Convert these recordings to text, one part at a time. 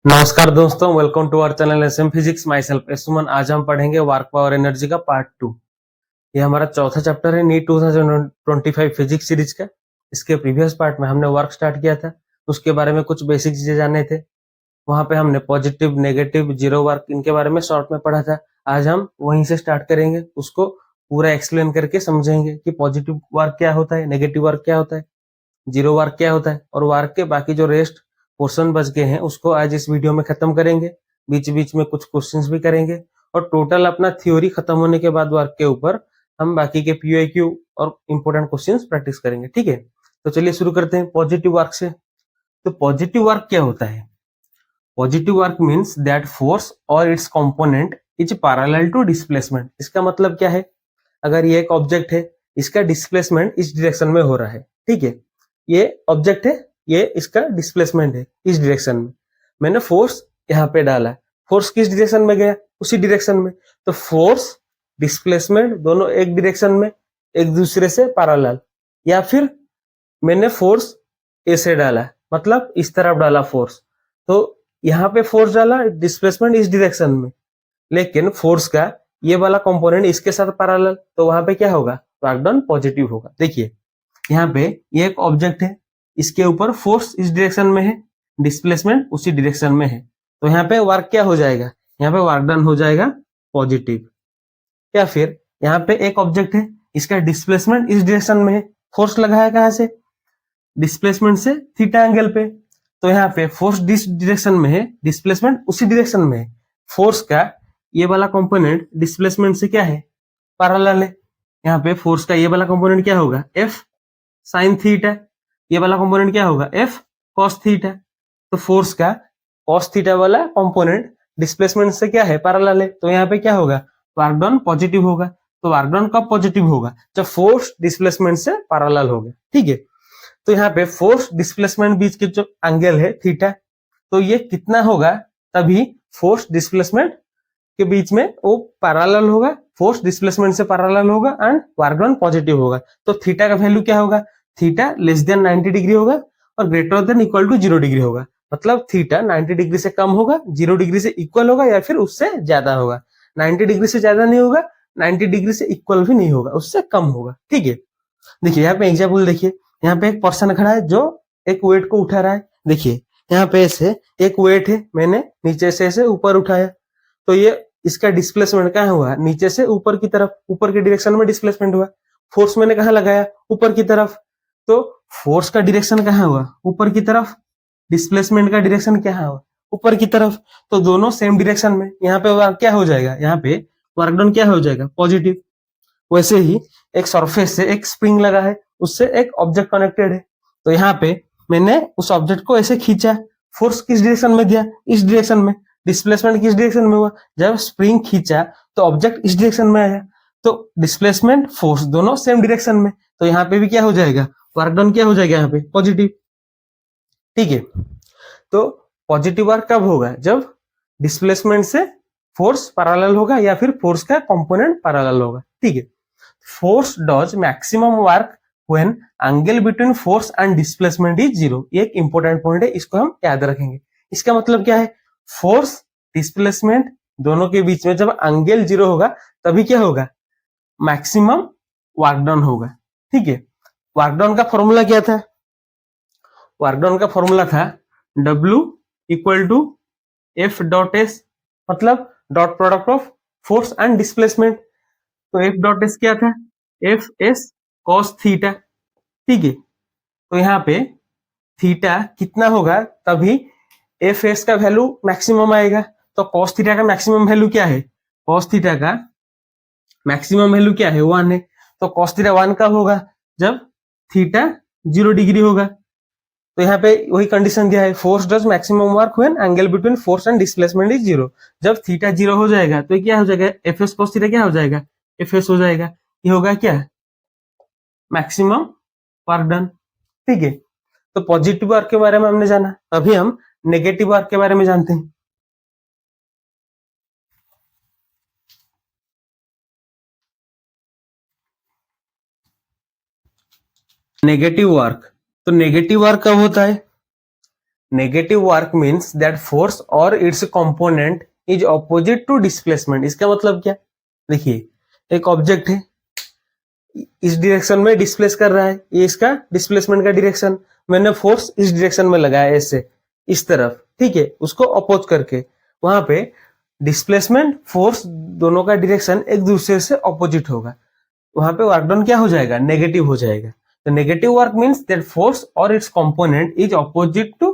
नमस्कार दोस्तों, welcome to our channel SM physics. Myself Suman. आज हम पढ़ेंगे वर्क पावर एनर्जी का पार्ट 2। ये हमारा चौथा चैप्टर है नीट 2025 फिजिक्स सीरीज का। इसके प्रीवियस पार्ट में हमने वर्क स्टार्ट किया था, उसके बारे में कुछ बेसिक चीजें जाने थे। वहां पे हमने पॉजिटिव, नेगेटिव, जीरो वर्क इनके बारे में शॉर्ट में पढ़ा था। आज हम वहीं से स्टार्ट करेंगे, उसको पूरा एक्सप्लेन करके समझेंगे कि पॉजिटिव वर्क क्या होता है, नेगेटिव वर्क क्या होता है, जीरो वर्क क्या होता है, और वर्क के बाकी जो रेस्ट पोर्शन बच गए हैं उसको आज इस वीडियो में खत्म करेंगे। बीच बीच में कुछ क्वेश्चंस भी करेंगे और टोटल अपना थ्योरी खत्म होने के बाद वर्क के ऊपर हम बाकी के पीओक्यू और इंपोर्टेंट क्वेश्चंस प्रैक्टिस करेंगे। ठीक है, तो चलिए शुरू करते हैं पॉजिटिव वर्क से। तो पॉजिटिव वर्क क्या होता है? Positive work means that force और its component is parallel to displacement. इसका मतलब क्या है? अगर ये एक ऑब्जेक्ट है, इसका डिस्प्लेसमेंट इस डायरेक्शन में हो रहा है। ठीक है, ये ऑब्जेक्ट है, ये इसका डिस्प्लेसमेंट है इस डायरेक्शन में। मैंने फोर्स यहाँ पे डाला, फोर्स किस डायरेक्शन में गया? उसी डायरेक्शन में। तो फोर्स डिस्प्लेसमेंट दोनों एक डायरेक्शन में, एक दूसरे से पैरेलल। या फिर मैंने फोर्स ऐसे डाला, मतलब इस तरफ डाला फोर्स, तो यहाँ पे फोर्स डाला, डिस्प्लेसमेंट इस डायरेक्शन में, लेकिन फोर्स का ये वाला कंपोनेंट इसके साथ पैरेलल, तो वहां पे क्या होगा? वर्क डन पॉजिटिव होगा। देखिए यहाँ पे ये एक ऑब्जेक्ट है, इसके ऊपर फोर्स इस डायरेक्शन में है, डिस्प्लेसमेंट उसी डायरेक्शन में है, तो यहाँ पे वर्क क्या हो जाएगा? यहाँ पे वर्क डन हो जाएगा पॉजिटिव। या फिर यहाँ पे एक ऑब्जेक्ट है, इसका डिस्प्लेसमेंट इस डायरेक्शन में है, फोर्स लगाया कहाँ से? डिस्प्लेसमेंट से थीटा एंगल पे, तो यहाँ पे फोर्स डिस डायरेक्शन में है, डिस्प्लेसमेंट उसी डायरेक्शन में है। फोर्स का ये वाला कंपोनेंट डिस्प्लेसमेंट से क्या है? पैरेलल है। यहाँ पे फोर्स का ये वाला कंपोनेंट क्या होगा? F sine theta. ये वाला कंपोनेंट क्या होगा? F cos theta. तो फोर्स का कॉस थीटा वाला कंपोनेंट डिस्प्लेसमेंट से क्या है? पैरेलल है, तो यहाँ पे क्या होगा? वर्क डन पॉजिटिव होगा। तो वर्क डन कब पॉजिटिव होगा? जब फोर्स डिस्प्लेसमेंट से पैरेलल होगा। ठीक है, तो यहाँ पे फोर्स डिस्प्लेसमेंट बीच के जो एंगल है थीटा, तो ये कितना होगा? तभी फोर्स डिस्प्लेसमेंट के बीच में वो पैरेलल होगा, फोर्स डिस्प्लेसमेंट से पैरेलल होगा एंड वर्क डन पॉजिटिव होगा। तो थीटा का वैल्यू क्या होगा? थीटा लेस देन 90 डिग्री होगा और greater than equal to 0 degree होगा। मतलब थीटा 90 डिग्री से कम होगा, 0 डिग्री से इक्वल होगा, या फिर उससे ज्यादा होगा। 90 डिग्री से ज्यादा नहीं होगा, 90 डिग्री से इक्वल भी नहीं होगा, उससे कम होगा। ठीक है, देखिए यहाँ पे एग्जाम्पल देखिए, यहाँ पे एक पर्सन खड़ा है जो एक वेट को उठा रहा है। देखिए यहाँ पे ऐसे एक वेट है, मैंने नीचे से ऐसे ऊपर उठाया, तो ये इसका डिस्प्लेसमेंट कहाँ हुआ? नीचे से ऊपर की तरफ, ऊपर के डायरेक्शन में डिस्प्लेसमेंट हुआ। फोर्स मैंने कहाँ लगाया? ऊपर की तरफ, तो फोर्स का डायरेक्शन कहाँ हुआ? ऊपर की तरफ। डिस्प्लेसमेंट का डायरेक्शन क्या हुआ? ऊपर की तरफ। तो दोनों सेम डायरेक्शन में, यहाँ पे वर्क क्या हो जाएगा? यहाँ पे वर्क डन क्या हो जाएगा? पॉजिटिव। वैसे ही एक सरफेस से एक स्प्रिंग लगा है, उससे एक ऑब्जेक्ट कनेक्टेड है, तो यहाँ पे मैंने उस ऑब्जेक्ट को ऐसे खींचा, फोर्स किस डायरेक्शन में दिया? इस डायरेक्शन में। डिस्प्लेसमेंट किस डायरेक्शन में हुआ? जब स्प्रिंग खींचा तो ऑब्जेक्ट इस डायरेक्शन में आया, तो डिस्प्लेसमेंट फोर्स दोनों सेम डायरेक्शन में, तो यहाँ पे भी क्या हो जाएगा? वर्क डन क्या हो जाएगा? यहाँ पे पॉजिटिव। ठीक है, तो पॉजिटिव वर्क कब होगा? जब डिस्प्लेसमेंट से फोर्स पैरेलल होगा या फिर फोर्स का कंपोनेंट पैरेलल होगा। ठीक है, force does maximum work when angle between force and displacement is zero. ये एक इंपॉर्टेंट पॉइंट है, इसको हम याद रखेंगे। इसका मतलब क्या है? फोर्स डिस्प्लेसमेंट दोनों के बीच में जब एंगल जीरो होगा, तभी क्या होगा? मैक्सिमम वर्क डन होगा। ठीक है, वर्क डन का फॉर्मूला क्या था? वर्क डन का फॉर्मूला था W equal to F dot S, मतलब dot product of force and displacement. तो एफ डॉट एस क्या था? F S cos theta. ठीक है, तो यहाँ पे थीटा कितना होगा तभी एफ एस का वैल्यू मैक्सिमम आएगा। तो कॉस थीटा का मैक्सिमम वैल्यू क्या है? कॉस थीटा का मैक्सिमम वैल्यू क्या है? 1 है। तो कॉस थीटा 1 कब होगा? जब थीटा 0 डिग्री होगा। तो यहाँ पे वही कंडीशन दिया है, force does maximum work when angle between force and displacement is zero. जब थीटा 0 हो जाएगा तो क्या हो जाएगा? एफ एस कॉस थीटा क्या हो जाएगा? एफ एस हो जाएगा। ये होगा क्या? Maximum work done. ठीक है, तो पॉजिटिव वर्क के बारे में हमने जाना, अभी हम नेगेटिव वर्क के बारे में जानते हैं। नेगेटिव वर्क, तो नेगेटिव वर्क कब होता है? Negative work means that force और its component is opposite to displacement. इसका मतलब क्या, देखिए एक ऑब्जेक्ट है, इस डायरेक्शन में डिस्प्लेस कर रहा है, ये इसका डिस्प्लेसमेंट का डायरेक्शन, मैंने फोर्स इस डायरेक्शन में लगाया ऐसे इस तरफ, ठीक है, उसको अपोज करके, वहां पे डिस्प्लेसमेंट फोर्स दोनों का डायरेक्शन एक दूसरे से अपोजिट होगा, वहां पे वर्क डन क्या हो जाएगा, नेगेटिव हो जाएगा। तो negative work means that force और its component is opposite to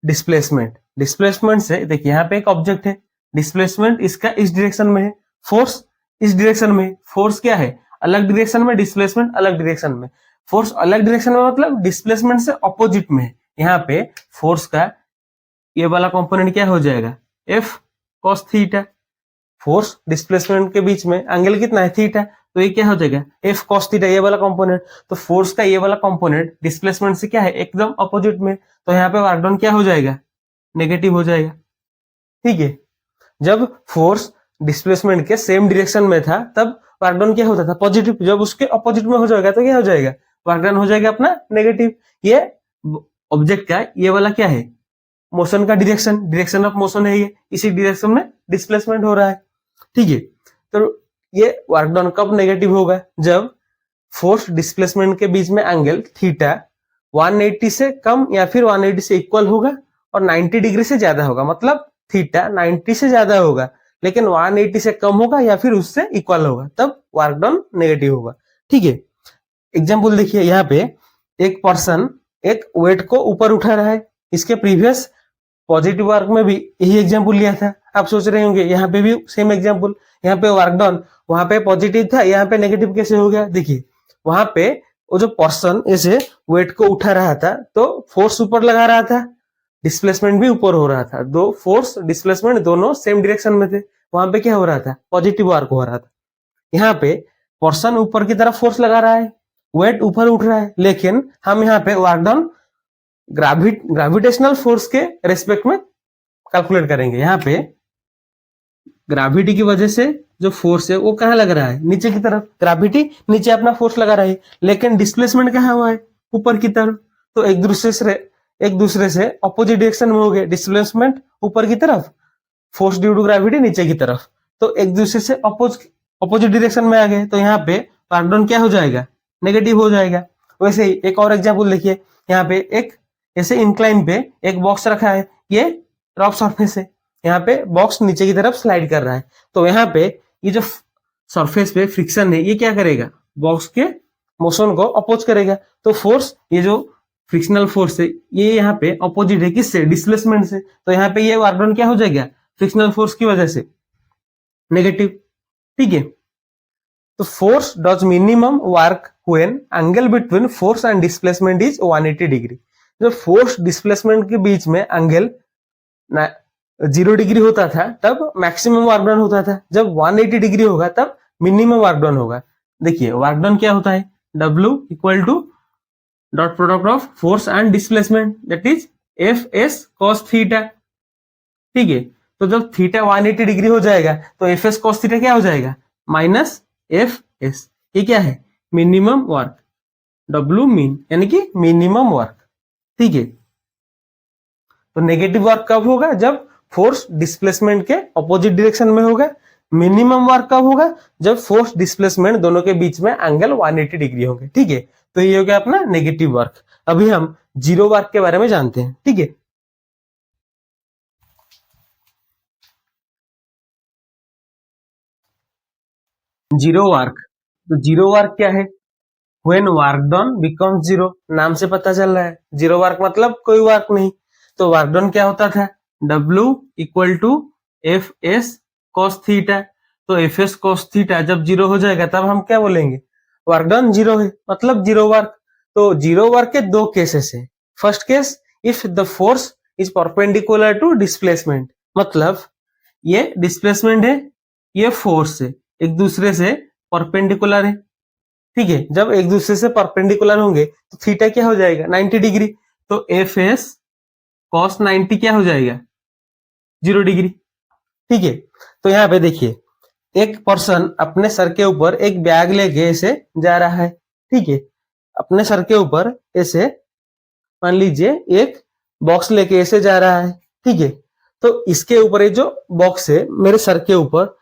displacement. Displacement से देखिए यहाँ पे एक ऑब्जेक्ट है, डिस्प्लेसमेंट इसका इस डायरेक्शन में है, फोर्स इस डायरेक्शन में, फोर्स क्या है अलग डायरेक्शन में, डिस्प्लेसमेंट अलग डायरेक्शन में। फोर्स अलग डायरेक्शन में मतलब डिस्प्लेसमेंट से अपोजिट में है। यहाँ पे फोर्स का ये वाला कंपोनेंट क्या हो जाएगा, F cos theta. Force displacement के बीच में एंगल कितना है, थीटा, तो ये क्या हो जाएगा, एफ कॉस थीटा, ये वाला कंपोनेंट। तो फोर्स का ये वाला कंपोनेंट डिस्प्लेसमेंट से क्या है, एकदम अपोजिट में, तो यहाँ पे वर्क डन क्या हो जाएगा, नेगेटिव हो जाएगा। ठीक है, जब फोर्स डिस्प्लेसमेंट के सेम डायरेक्शन में था तब वर्क डन क्या होता था, पॉजिटिव। जब उसके अपोजिट में हो जाएगा तो क्या हो जाएगा, वर्क डन हो जाएगा अपना नेगेटिव। ये ऑब्जेक्ट का ये वाला क्या है, मोशन का डायरेक्शन, डायरेक्शन ऑफ मोशन है ये, इसी डायरेक्शन में डिस्प्लेसमेंट हो रहा है। ठीक है, तो ये वर्क डन कब नेगेटिव होगा, जब फोर्स डिस्प्लेसमेंट के बीच में एंगल थीटा 180 से कम या फिर 180 से इक्वल होगा और 90 डिग्री से ज्यादा होगा। मतलब थीटा 90 से ज्यादा होगा लेकिन 180 से कम होगा या फिर उससे इक्वल होगा, तब वर्क डन नेगेटिव होगा। ठीक है, एग्जाम्पल देखिए, यहाँ पे एक पर्सन एक वेट को ऊपर उठा रहा है, इसके प्रीवियस पॉजिटिव वर्क में भी यही एग्जाम्पल लिया था। आप सोच रहे होंगे यहाँ पे भी सेम एग्जाम्पल, यहाँ पे वर्क डन वहां पे पॉजिटिव था, यहाँ पे नेगेटिव कैसे हो गया। देखिए वहां पे वो जो पर्सन ऐसे वेट को उठा रहा था तो फोर्स ऊपर लगा रहा था, डिस्प्लेसमेंट भी ऊपर हो रहा था, दो फोर्स डिस्प्लेसमेंट दोनों सेम डायरेक्शन में थे, वहां पे क्या हो रहा था, पॉजिटिव वर्क हो रहा था। यहाँ पे पर्सन ऊपर की तरफ फोर्स लगा रहा है, वेट ऊपर उठ रहा है, लेकिन हम यहाँ पे वर्क डन ग्रेविटेशनल फोर्स के रेस्पेक्ट में कैलकुलेट करेंगे। यहाँ पे ग्रेविटी की वजह से जो फोर्स है वो कहाँ लग रहा है, नीचे की तरफ, ग्रेविटी नीचे अपना फोर्स लगा रहा है, लेकिन डिस्प्लेसमेंट कहाँ हुआ है, ऊपर की तरफ। तो एक दूसरे से अपोजिट डायरेक्शन में हो गए, डिस्प्लेसमेंट ऊपर की तरफ, फोर्स ड्यू टू ग्रेविटी नीचे की तरफ, तो एक दूसरे से अपोजिट डायरेक्शन में आ गए, तो यहाँ पे वर्क डन क्या हो जाएगा, नेगेटिव हो जाएगा। वैसे ही एक और एग्जाम्पल देखिए, यहाँ पे एक ऐसे इंक्लाइन पे एक बॉक्स रखा है, ये रफ सरफेस है, यहाँ पे बॉक्स नीचे की तरफ स्लाइड कर रहा है, तो यहाँ पे ये जो सरफेस पे फ्रिक्शन है ये क्या करेगा, बॉक्स के मोशन को अपोज करेगा। तो फोर्स, ये जो फ्रिक्शनल फोर्स है ये यहाँ पे अपोजिट है, किससे, डिस्प्लेसमेंट से, तो यहाँ पे ये वर्क डन क्या हो जाएगा, फ्रिक्शनल फोर्स की वजह से नेगेटिव। ठीक है, तो force does minimum work when angle between force and displacement is 180 degree. जब फोर्स डिस्प्लेसमेंट के बीच में एंगल 0 डिग्री होता था तब मैक्सिमम वर्क डन होता था, जब 180 डिग्री होगा तब मिनिमम वर्क डन होगा। देखिए वर्क डन क्या होता है, W equal to dot product of force and displacement, that is Fs cos theta. ठीक है, तो जब थीटा 180 डिग्री हो जाएगा तो Fs cos थीटा क्या हो जाएगा, माइनस Fs। ये क्या है, मिनिमम वर्क, W मीन यानी कि मिनिमम वर्क। ठीक है, तो नेगेटिव वर्क कब होगा, जब फोर्स डिस्प्लेसमेंट के अपोजिट डायरेक्शन में होगा। मिनिमम वर्क कब होगा, जब फोर्स डिस्प्लेसमेंट दोनों के बीच में एंगल 180 डिग्री होंगे। ठीक है, तो ये हो गया अपना नेगेटिव वर्क। अभी हम जीरो वर्क के बारे में जानते हैं। ठीक है, जीरो वर्क, तो जीरो वर्क क्या है, when work done becomes zero, नाम से पता चल रहा है, जीरो वर्क मतलब कोई वर्क नहीं। तो वर्क डन क्या होता था, W equal to Fs cos theta. तो Fs cos थीटा जब जीरो हो जाएगा तब हम क्या बोलेंगे, वर्क डन जीरो है, मतलब जीरो वर्क। तो जीरो वर्क के दो केसेस है। First case, if the force is perpendicular to displacement, मतलब ये डिस्प्लेसमेंट है, ये फोर्स है, एक दूसरे से परपेंडिकुलर है। ठीक है, जब एक दूसरे से परपेंडिकुलर होंगे तो थीटा क्या हो जाएगा, 90 डिग्री, तो Fs cos 90 क्या हो जाएगा, 0 डिग्री। ठीक है, तो यहाँ पे देखिए एक पर्सन अपने सर के ऊपर एक बैग लेके ऐसे जा रहा है। ठीक है, अपने सर के ऊपर ऐसे मान लीजिए एक बॉक्स लेके ऐसे जा रहा है, ठीक है। तो इसके ऊपर ये जो बॉक्स है मेरे सर के ऊपर,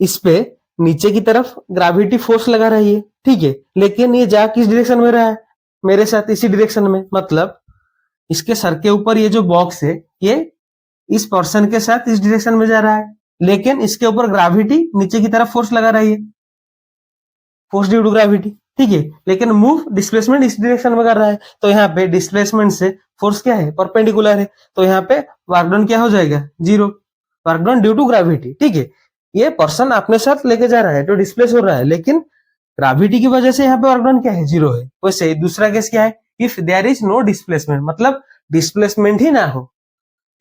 इस पे नीचे की तरफ ग्रेविटी फोर्स लगा रही है, ठीक है। लेकिन ये जा किस डायरेक्शन में रहा है, मेरे साथ इसी डायरेक्शन में, मतलब इसके सर के ऊपर ये जो बॉक्स है ये इस पर्सन के साथ इस डायरेक्शन में जा रहा है, लेकिन इसके ऊपर ग्रेविटी नीचे की तरफ फोर्स लगा रही है, फोर्स ड्यू टू ग्रेविटी, ठीक है। लेकिन मूव डिस्प्लेसमेंट इस डायरेक्शन में कर रहा है, तो यहाँ पे डिस्प्लेसमेंट से फोर्स क्या है, परपेंडिकुलर है, तो यहाँ पे वर्क डन क्या हो जाएगा, 0, work done due to gravity, ठीक है। ये पर्सन अपने साथ लेके जा रहा है तो डिस्प्लेस हो रहा है, लेकिन ग्रेविटी की वजह से यहाँ पे वर्क डन क्या है, 0 है। वैसे दूसरा केस क्या है, if there is no displacement, मतलब डिस्प्लेसमेंट ही ना हो।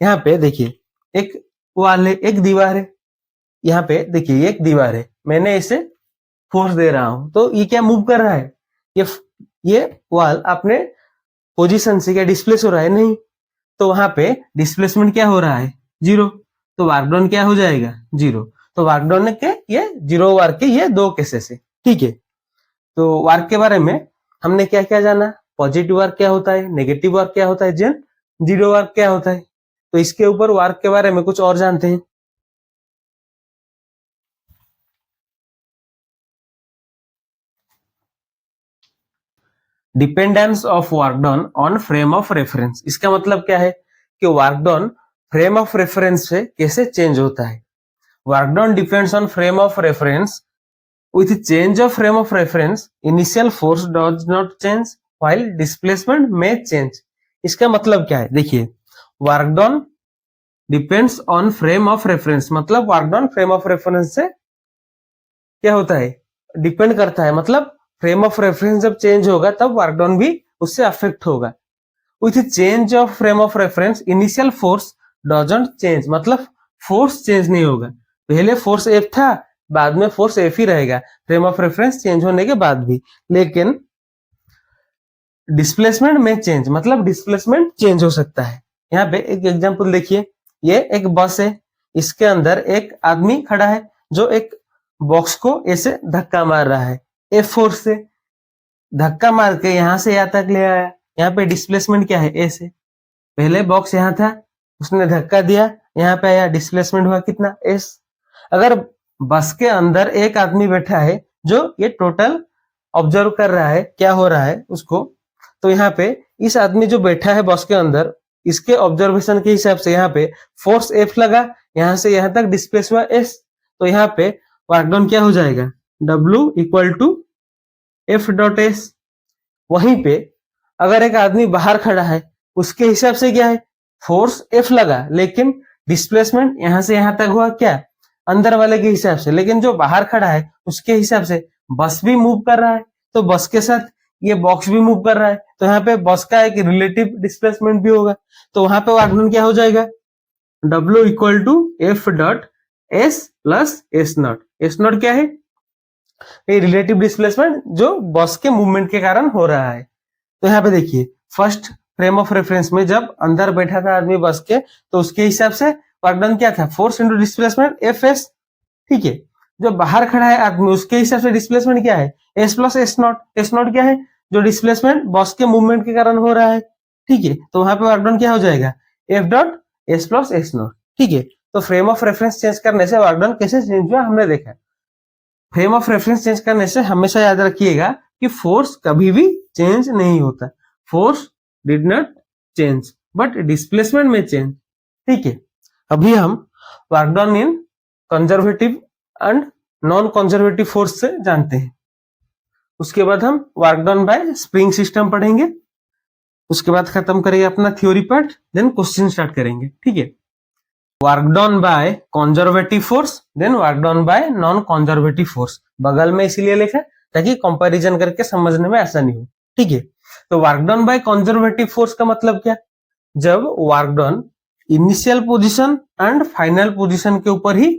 यहाँ पे देखिए एक वॉल है, एक दीवार है, यहाँ पे देखिए एक दीवार है, मैंने इसे फोर्स दे रहा हूं तो ये क्या मूव कर रहा है, ये वॉल अपने पोजीशन से क्या डिस्प्लेस हो रहा है, नहीं। तो वहां पे डिस्प्लेसमेंट क्या हो रहा है, 0, तो वर्क डन क्या हो जाएगा, 0। तो वर्क डन के ये 0 वर्क के ये 2 केसेस है, ठीक है। तो वर्क के बारे में हमने क्या क्या जाना, पॉजिटिव वर्क क्या होता है, नेगेटिव वर्क क्या होता है, जेन 0 वर्क क्या होता है। तो इसके ऊपर वर्क के बारे में कुछ और जानते हैं। Dependence of work done on frame of reference, इसका मतलब क्या है कि work done frame of reference से कैसे चेंज होता है। Work done depends on frame of reference, with change of frame of reference initial force does not change while displacement may change। इसका मतलब क्या है, देखिए work done depends on frame of reference, मतलब work done frame of reference से क्या होता है, डिपेंड करता है, मतलब फ्रेम ऑफ रेफरेंस जब चेंज होगा तब वर्क डन भी उससे अफेक्ट होगा। With change of frame of reference initial force doesn't change, मतलब फोर्स चेंज नहीं होगा, पहले फोर्स एफ था, बाद में फोर्स एफ ही रहेगा फ्रेम ऑफ रेफरेंस चेंज होने के बाद भी। लेकिन डिस्प्लेसमेंट में चेंज, मतलब डिस्प्लेसमेंट चेंज हो सकता है। यहाँ पे एक एग्जांपल देखिए, ये एक बस है, इसके अंदर एक आदमी खड़ा है जो एक बॉक्स को ऐसे धक्का मार रहा है, एफ फोर्स से धक्का मार के यहाँ से यहाँ तक ले आया। यहाँ पे डिस्प्लेसमेंट क्या है, ए से, पहले बॉक्स यहाँ था, उसने धक्का दिया, यहाँ पे आया, डिस्प्लेसमेंट हुआ कितना, एस। अगर बस के अंदर एक आदमी बैठा है जो ये टोटल ऑब्जर्व कर रहा है क्या हो रहा है उसको, तो यहाँ पे इस आदमी जो बैठा है बस के अंदर, इसके ऑब्जर्वेशन के हिसाब से यहाँ पे फोर्स एफ लगा, यहाँ से यहाँ तक डिस्प्लेस हुआ एस, तो यहाँ पे वर्क डन क्या हो जाएगा, W equal to F dot S. वहीं पे अगर एक आदमी बाहर खड़ा है, उसके हिसाब से क्या है, फोर्स एफ लगा, लेकिन डिस्प्लेसमेंट यहाँ से यहाँ तक हुआ क्या, अंदर वाले के हिसाब से, लेकिन जो बाहर खड़ा है उसके हिसाब से बस भी मूव कर रहा है, तो बस के साथ ये बॉक्स भी मूव कर रहा है, तो यहाँ पे बस का एक रिलेटिव डिस्प्लेसमेंट भी होगा, तो वहां पे वर्क डन क्या हो जाएगा, W equal to F dot S plus S naught. S naught क्या है, ये रिलेटिव डिस्प्लेसमेंट जो बस के मूवमेंट के कारण हो रहा है। तो यहाँ पे देखिए फर्स्ट फ्रेम ऑफ रेफरेंस में जब अंदर बैठा था आदमी बस के, तो उसके हिसाब से वर्क डन क्या था, force into displacement F S, ठीक है। जो बाहर खड़ा है आदमी उसके हिसाब से डिस्प्लेसमेंट क्या है, S plus S naught. S naught क्या है, जो डिस्प्लेसमेंट बस के मूवमेंट के कारण हो रहा है, ठीक है। तो वहां पे वर्क डन क्या हो जाएगा, F dot S plus S not, ठीक है। तो फ्रेम ऑफ रेफरेंस चेंज करने से वर्क डन कैसे चेंज हुआ हमने देखा। फ्रेम ऑफ रेफरेंस चेंज करने से हमेशा याद रखिएगा कि फोर्स कभी भी चेंज नहीं होता, force did not change but displacement में चेंज, ठीक है। अभी हम work done in conservative and non conservative force से जानते हैं, उसके बाद हम work done by spring system पढ़ेंगे, उसके बाद खत्म करेंगे अपना theory part, then question start करेंगे, ठीक है। Work done by conservative force, then work done by non conservative force, बगल में इसीलिए लिखा ताकि कंपैरिजन करके समझने में आसानी हो, ठीक है। तो work done by conservative force का मतलब क्या, जब work done initial position and final position के ऊपर ही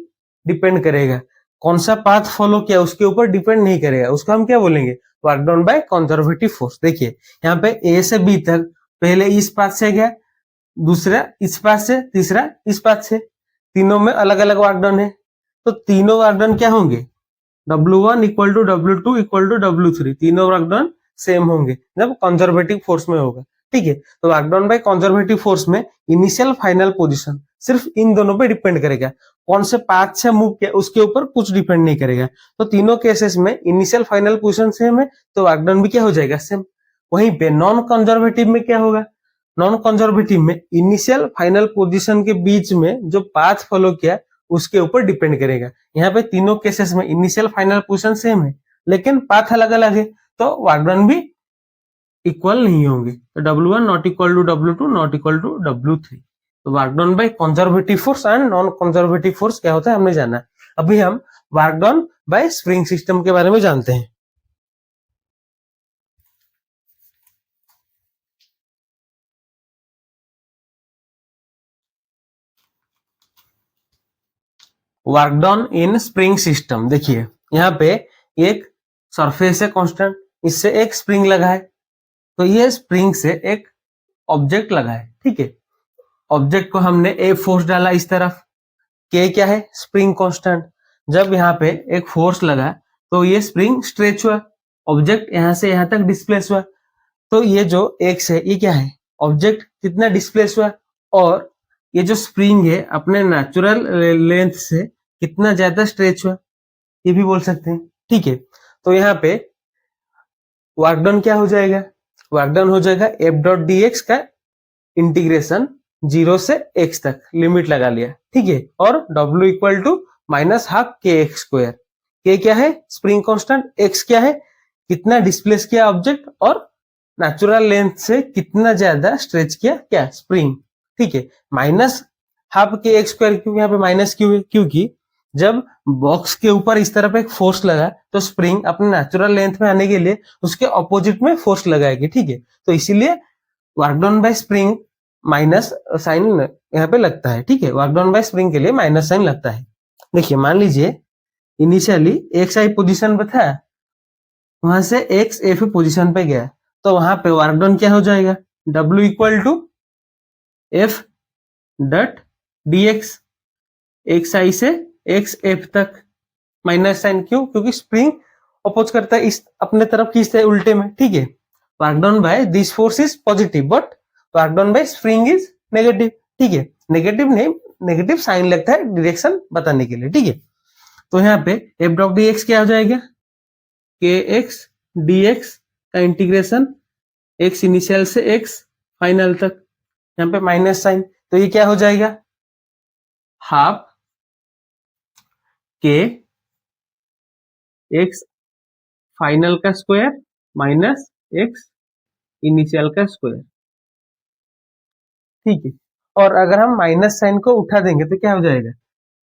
डिपेंड करेगा, कौन सा पाथ फॉलो किया उसके ऊपर डिपेंड नहीं करेगा, उसको हम क्या बोलेंगे, work done by conservative force. देखिए यहाँ पे ए से बी तक पहले इस पाथ से गया, दूसरा इस पाथ से, तीसरा इस पाथ से, तीनों में अलग अलग वर्क डन है, तो तीनों वर्क डन क्या होंगे, W1 equal to W2 equal to W3, तीनों वर्क डन सेम होंगे जब कंजर्वेटिव फोर्स में होगा। ठीक है। तो work done by conservative force में इनिशियल फाइनल पोजीशन सिर्फ इन दोनों पे डिपेंड करेगा, कौन से पाथ से मूव किया उसके ऊपर कुछ डिपेंड नहीं करेगा। तो तीनों केसेस में इनिशियल फाइनल पोजीशन सेम है, तो वर्क डन भी क्या हो जाएगा, सेम। वहीं पे नॉन कंजर्वेटिव में क्या होगा, नॉन कंजर्वेटिव में इनिशियल फाइनल पोजीशन के बीच में जो पाथ फॉलो किया उसके ऊपर डिपेंड करेगा। यहाँ पे तीनों केसेस में इनिशियल फाइनल पोजीशन सेम है लेकिन पाथ अलग अलग है, तो वर्क डन भी इक्वल नहीं होंगे। तो W1 not equal to W2 not equal to W3। तो work done by conservative force and non conservative force क्या होता है हमने जाना। अभी हम work done by spring system के बारे में जानते हैं। Work done in spring system, देखिए यहाँ पे एक सरफेस है कांस्टेंट, इससे एक स्प्रिंग लगा है, तो ये स्प्रिंग से एक ऑब्जेक्ट लगा है, ठीक है। ऑब्जेक्ट को हमने ए फोर्स डाला इस तरफ, के क्या है, स्प्रिंग कांस्टेंट। जब यहाँ पे एक फोर्स लगा तो ये स्प्रिंग स्ट्रेच हुआ, ऑब्जेक्ट यहाँ से यहाँ तक डिस्प्लेस हुआ। तो ये जो एक्स है ये क्या है, ऑब्जेक्ट कितना डिस्प्लेस हुआ, और ये जो स्प्रिंग है अपने नेचुरल लेंथ से कितना ज्यादा स्ट्रेच हुआ, ये भी बोल सकते हैं, ठीक है। तो यहाँ पे वर्क डन क्या हो जाएगा, वर्क डन हो जाएगा एफ डॉट डी एक्स का इंटीग्रेशन 0 से x तक लिमिट लगा लिया, ठीक है। और W equal to minus half K X square. K क्या है, स्प्रिंग कांस्टेंट, x क्या है, कितना डिस्प्लेस किया ऑब्जेक्ट, और नेचुरल लेंथ से कितना ज्यादा स्ट्रेच किया क्या, स्प्रिंग, ठीक है। Minus half K X square, क्यों यहाँ पे माइनस क्यों है, क्योंकि जब बॉक्स के ऊपर इस तरफ एक फोर्स लगा तो स्प्रिंग अपने नेचुरल लेंथ में आने के लिए उसके ऑपोजिट में फोर्स लगाएगी, ठीक है। तो इसीलिए work done by spring minus sign यहाँ पे लगता है, ठीक है। वर्क डन बाय स्प्रिंग के लिए माइनस साइन लगता है। देखिए मान लीजिए इनिशियली एक्स आई पोजीशन पे था, वहां से एक्स एफ पोजीशन पे गया, तो वहां पे वर्क डन क्या हो जाएगा, W equal to F dot D X, X I से एक्स एफ तक माइनस साइन, क्यों, क्योंकि स्प्रिंग अपोज करता है इस अपने तरफ खींचता है उल्टे में, ठीक है। Work done by this force is positive but work done by spring is negative, ठीक है। नेगेटिव नहीं, नेगेटिव साइन लगता है डायरेक्शन बताने के लिए, ठीक है। तो यहाँ पे एफ डॉट डी एक्स क्या हो जाएगा, के एक्स डी एक्स का इंटीग्रेशन एक्स इनिशियल से एक्स फाइनल तक, यहाँ पे माइनस साइन, तो ये क्या हो जाएगा, हाफ के एक्स फाइनल का स्क्वायर माइनस एक्स इनिशियल का स्क्वायर, ठीक है। और अगर हम माइनस साइन को उठा देंगे तो क्या हो जाएगा,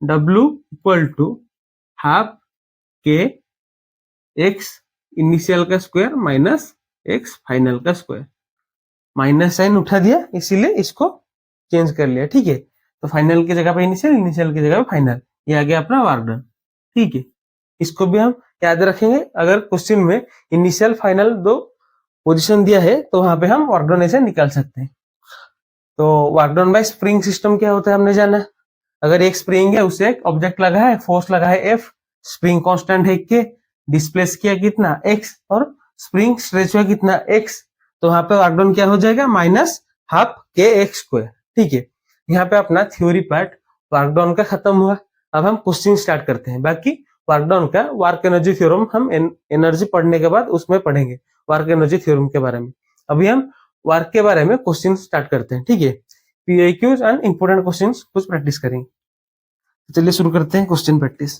W equal to half K x initial का स्क्वायर माइनस एक्स फाइनल का स्क्वायर। माइनस साइन उठा दिया इसीलिए इसको चेंज कर लिया, ठीक है। तो फाइनल की जगह पे इनिशियल, इनिशियल की जगह पे फाइनल, ये आ गया अपना वर्क डन, ठीक है। इसको भी हम याद रखेंगे, अगर क्वेश्चन में इनिशियल फाइनल दो पोजीशन दिया है तो वहां पे हम वर्क डन ऐसे निकाल सकते हैं। तो work done by spring system क्या होता है हमने जाना। अगर एक स्प्रिंग है उसे एक ऑब्जेक्ट लगा है, फोर्स लगा है F, स्प्रिंग कांस्टेंट है के, डिस्प्लेस किया कितना x, और स्प्रिंग स्ट्रेच हुआ कितना x, तो वहां पे वर्क डन क्या हो जाएगा, minus half K X square, ठीक है। यहाँ पे अपना थ्योरी पार्ट वर्क डन का खत्म हुआ। अब हम क्वेश्चन स्टार्ट करते हैं। बाकी वर्क डन का वर्क एनर्जी थ्योरम हम एनर्जी पढ़ने के बाद उसमें पढ़ेंगे, वर्क एनर्जी थ्योरम के बारे में। अभी हम वर्क के बारे में क्वेश्चन स्टार्ट करते हैं, ठीक है। PIQs एंड इंपोर्टेंट क्वेश्चन कुछ प्रैक्टिस करेंगे। चलिए शुरू करते हैं question practice.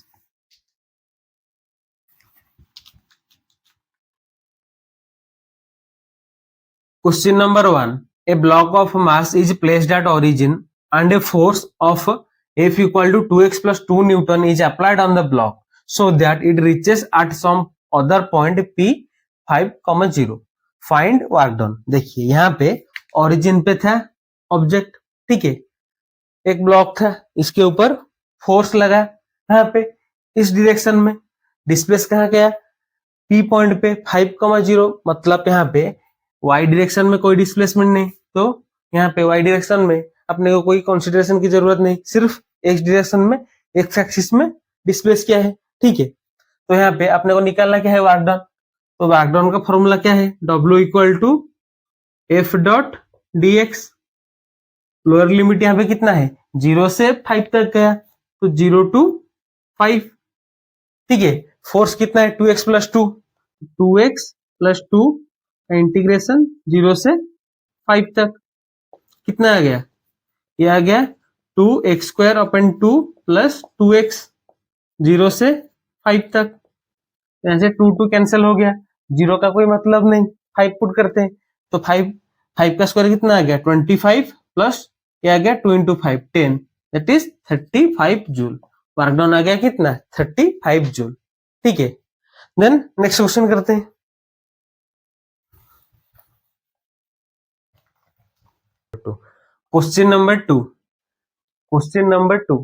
Question number 1, A block of mass is placed at origin and a force of F equal to 2x plus 2 Newton is applied on the block so that it reaches at some other point P 5,0. Find work done। देखिए यहाँ पे origin पे था object, ठीक है, एक block था, इसके ऊपर फोर्स लगा यहाँ पे इस डायरेक्शन में, डिस्प्लेस कहाँ गया, P पॉइंट पे 5,0, मतलब यहाँ पे y डायरेक्शन में कोई डिस्प्लेसमेंट नहीं, तो यहाँ पे y डायरेक्शन में अपने को कोई कंसीडरेशन की जरूरत नहीं, सिर्फ x डायरेक्शन में x एक्सिस में डिस्प्लेस किया है, ठीक है। तो यहाँ पे अपने को निकालना क्या है, वर्क डन। तो वर्क डन का फॉर्मूला क्या है, W equal to F dot D X. Lower limit यहाँ पे कितना है, 0 से 5 तक गया, तो 0 to 5। ठीक है, फोर्स कितना है, 2x plus 2, 2x plus 2 integration 0 से 5 तक कितना आ गया, ये आ गया 2x² अपन 2 प्लस 2x 0 से 5 तक। यहाँ से 2 कैंसिल हो गया, 0 का कोई मतलब नहीं, 5 पुट करते हैं, तो 5 का स्क्वायर कितना आ गया 25 प्लस ये आ गया 2 into 5 10, that is 35 joule. Work done आ गया कितना 35 जूल। ठीक है, देन नेक्स्ट क्वेश्चन करते हैं। Question number 2, question number 2,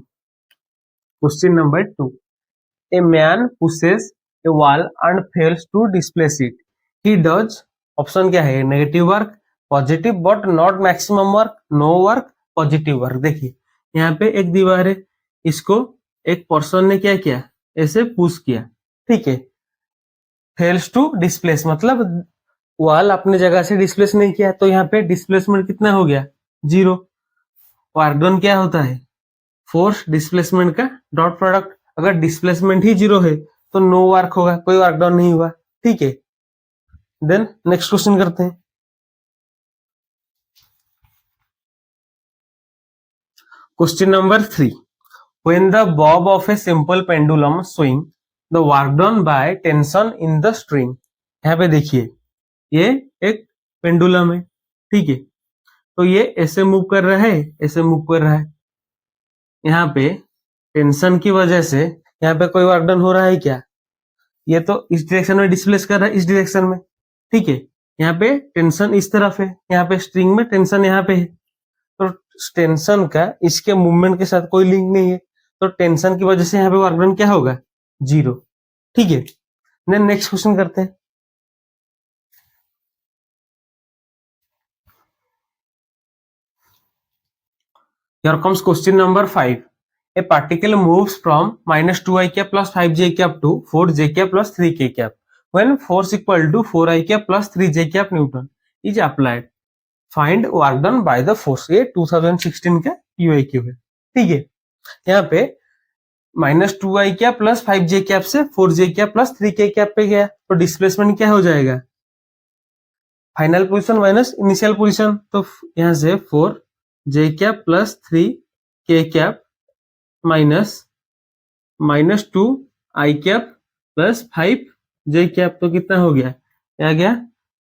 question number 2, a man pushes a wall and fails to displace it, he does, option क्या है, negative work, positive but not maximum work, no work, positive work. देखिए यहाँ पे एक दीवार है, इसको एक पर्सन ने क्या किया, ऐसे पुश किया, ठीक है, फेल्स टू डिस्प्लेस मतलब वॉल अपने जगह से डिस्प्लेस नहीं किया, तो यहाँ पे डिस्प्लेसमेंट कितना हो गया 0। वर्क डन क्या होता है, फोर्स डिस्प्लेसमेंट का डॉट प्रोडक्ट, अगर डिस्प्लेसमेंट ही 0 है तो नो वर्क होगा, कोई वर्क डाउन नहीं हुआ। ठीक है, देन नेक्स्ट क्वेश्चन करते हैं। Question number 3, when the Bob of a simple pendulum swing the work done by tension in the string. यहाँ पे देखिए ये एक पेंडुलम है, ठीक है, तो ये ऐसे मूव कर रहा है, ऐसे मूव कर रहा है, यहाँ पे टेंशन की वजह से यहाँ पे कोई वर्क डन हो रहा है क्या, ये तो इस डायरेक्शन में डिस्प्लेस कर रहा है, इस डायरेक्शन में, ठीक है, यहाँ पे टेंशन इस तरफ है, यहाँ पे स्ट्रिंग में टेंशन यहाँ पे है, तो टेंशन का इसके मूवमेंट के साथ कोई लिंक नहीं है, तो टेंशन की वजह से यहाँ पे वर्क डन क्या होगा 0। ठीक है, देन नेक्स्ट क्वेश्चन करते हैं। Here comes question number 5. A particle moves from minus 2i cap plus 5j cap to 4j cap plus 3k cap when force equal to 4i cap plus 3j cap Newton is applied. Find work done by the force। ये 2016 का UIQ है। ठीक है, यहाँ पे minus 2i cap plus 5j cap से 4j cap plus 3k cap पे गया, तो डिस्प्लेसमेंट क्या हो जाएगा, final position minus initial position, तो यहाँ से 4j cap plus 3k cap minus minus 2i cap plus 5j cap, तो कितना हो गया, आ गया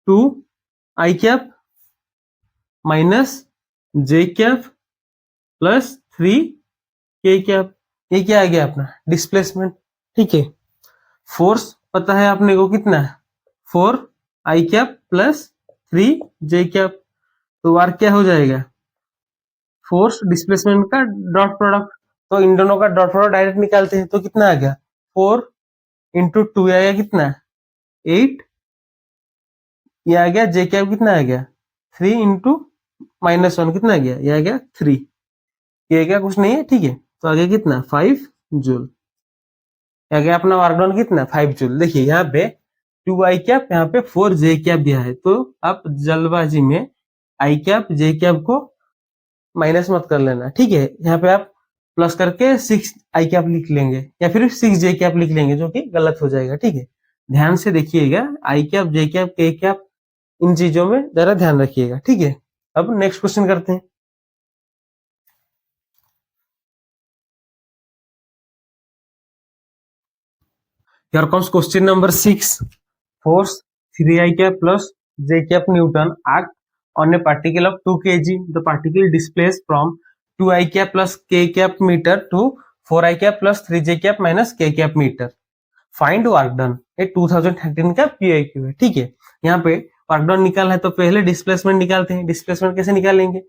2i cap minus j cap plus 3k cap, ये क्या आ गया अपना डिस्प्लेसमेंट। ठीक है, फोर्स पता है आपने को कितना, 4i cap plus 3j cap, तो वर्क क्या हो जाएगा, फोर्स डिस्प्लेसमेंट का डॉट प्रोडक्ट, तो इन दोनों का डॉट प्रोडक्ट डायरेक्ट निकालते हैं, तो कितना आ गया 4 इंटू 2 आएगा कितना 8, ये आ गया जे कैप कितना आ गया 3 इंटू -1 कितना आ गया, ये आ गया 3, ये क्या कुछ नहीं है। ठीक है, तो आ गया कितना 5 जूल, आ गया अपना वर्क डन कितना 5 जूल। देखिए यहाँ पे 2i कैप, यहाँ पे 4j कैप दिया है, तो आप जल्दबाजी में i कैप j कैप को माइनस मत कर लेना। ठीक है, यहाँ पे आप प्लस करके 6i कैप लिख लेंगे या फिर 6j कैप लिख लेंगे, जो कि गलत हो जाएगा। ठीक है, ध्यान से देखिएगा, i cap j cap k cap इन चीजों में जरा ध्यान रखिएगा। ठीक है, अब नेक्स्ट क्वेश्चन करते हैं। Here comes question number 6. Force 3i cap plus j cap Newton act on a particle of 2 kg. The particle displaced from 2i cap plus k cap meter to 4i cap plus 3j cap minus k cap meter. Find work done. ये 2013 का PIQ है। ठीक है, यहाँ पे work done निकालना है तो पहले डिस्प्लेसमेंट निकालते हैं। डिस्प्लेसमेंट कैसे निकालेंगे,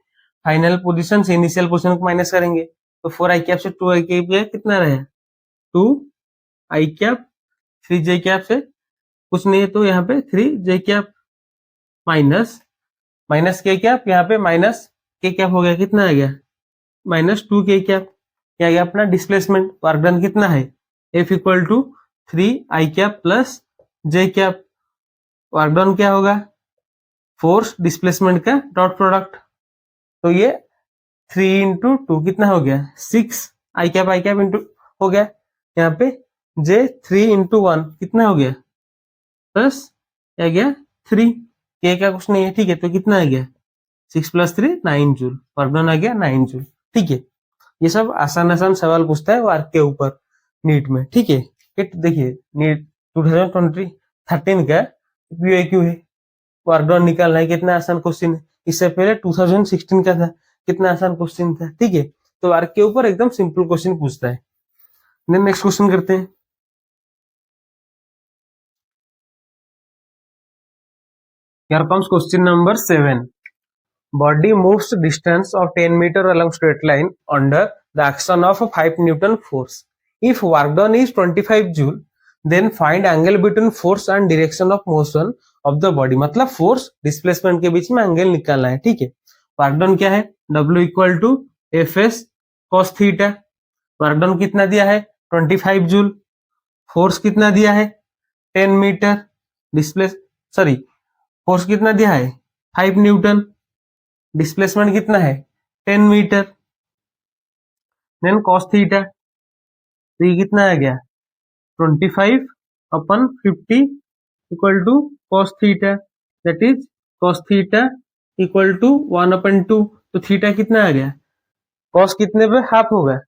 फाइनल पोजीशन से इनिशियल पोजीशन को माइनस करेंगे, तो 4i कैप से 2i कैप कितना रहे 2i कैप 3j कैप से कुछ नहीं है, तो यहाँ पे 3j cap minus minus k cap, यहाँ पे माइनस k कैप हो गया, कितना आ गया -2k कैप, क्या गया अपना डिस्प्लेसमेंट। वर्क डन कितना है F equal to 3i cap plus j cap, work done क्या होगा फोर्स डिस्प्लेसमेंट का डॉट प्रोडक्ट, तो ये 3 इंटू 2 कितना हो गया 6 आई कैप इंटू हो गया, यहाँ पे जे 3 इंटू 1 कितना हो गया प्लस क्या गया 3, के का कुछ नहीं है, ठीक है, तो कितना आ गया 6 + 3 9 जूल, वर्क डन आ गया 9 जूल। ठीक है, ये सब आसान सवाल पूछता है वर्क के ऊपर नीट में। ठीक है, देखिए नीट 2013 का PYQ है, वर्क डन निकालना है, कितना आसान क्वेश्चन है। इससे पहले 2016 का था, कितना आसान क्वेश्चन था। ठीक है, तो वर्क के ऊपर एकदम सिंपल क्वेश्चन पूछता है। नेक्स्ट क्वेश्चन करते हैं। Here comes question number 7. Body moves distance of 10 meter along straight line under the action of a 5 Newton force. If work done is 25 joule, then find angle between force and direction of motion of the body. मतलब force displacement के बीच में angle निकालना है। ठीक है, work done क्या है W = FS cos theta. Work done कितना दिया है 25 जूल, फोर्स कितना दिया है 10 मीटर, फोर्स कितना दिया है 5 न्यूटन, डिस्प्लेसमेंट कितना है 10 मीटर, देन cos थीटा, तो ये कितना आ गया 25/50 = cos theta, that is cos theta = 1/2। तो थीटा कितना आ गया, cos कितने पे हाफ होगा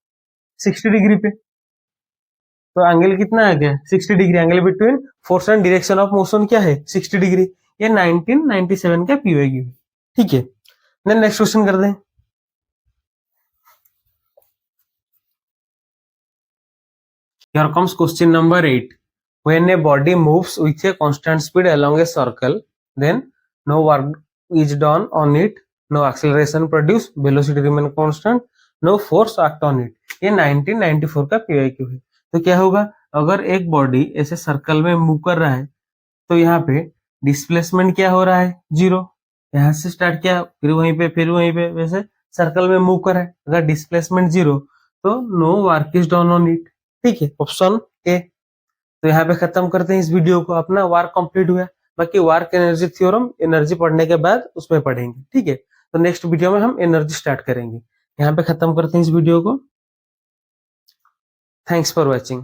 60 डिग्री पे, तो एंगल कितना आ गया 60 degree. Angle between force and direction of motion क्या है 60 डिग्री। ये 1997 का PYQ है। ठीक है, देन नेक्स्ट क्वेश्चन कर दें। Here comes question number 8. When a body moves with a constant speed along a circle, then no work is done on it, no acceleration produced, velocity remain constant, no force act on it. ये 1994 का PYQ है। तो क्या होगा, अगर एक body ऐसे circle में मूव कर रहा है तो यहाँ पे डिस्प्लेसमेंट क्या हो रहा है 0, यहाँ से स्टार्ट किया फिर वहीं पे वैसे सर्कल में मूव कर रहा है। अगर डिस्प्लेसमेंट 0 तो no work is done on it. ठीक है, ऑप्शन ए। तो यहाँ पे खत्म करते हैं इस वीडियो को, अपना वर्क कंप्लीट हुआ। बाकी वर्क एनर्जी थ्योरम एनर्जी पढ़ने के बाद उसमें पढ़ेंगे। ठीक है, तो नेक्स्ट वीडियो में हम एनर्जी स्टार्ट करेंगे। यहाँ पे खत्म करते हैं इस वीडियो को। Thanks for watching.